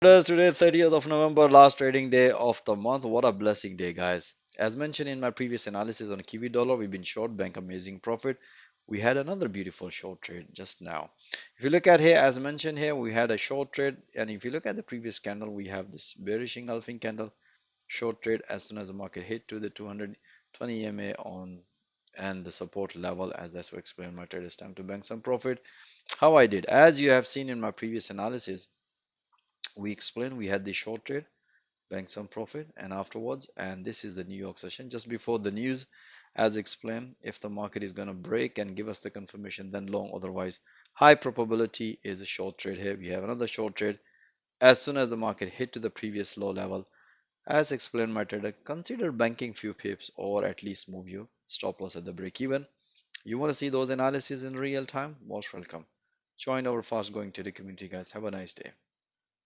Today 30th of November, last trading day of the month. What a blessing day, guys. As mentioned in my previous analysis on Kiwi dollar, we've been short, bank amazing profit. We had another beautiful short trade just now. If you look at here, as mentioned here, we had a short trade, and if you look at the previous candle, we have this bearish engulfing candle, short trade as soon as the market hit to the 220 EMA on and the support level. As that's what explained my trade, it's time to bank some profit. How I did, as you have seen in my previous analysis, we explained we had the short trade, bank some profit, and afterwards, and this is the New York session just before the news. As explained, if the market is going to break and give us the confirmation, then long, otherwise high probability is a short trade. Here we have another short trade as soon as the market hit to the previous low level. As explained my trader, consider banking few pips or at least move your stop loss at the break even. You want to see those analyses in real time? Most welcome. Join our fast growing trader community, guys. Have a nice day.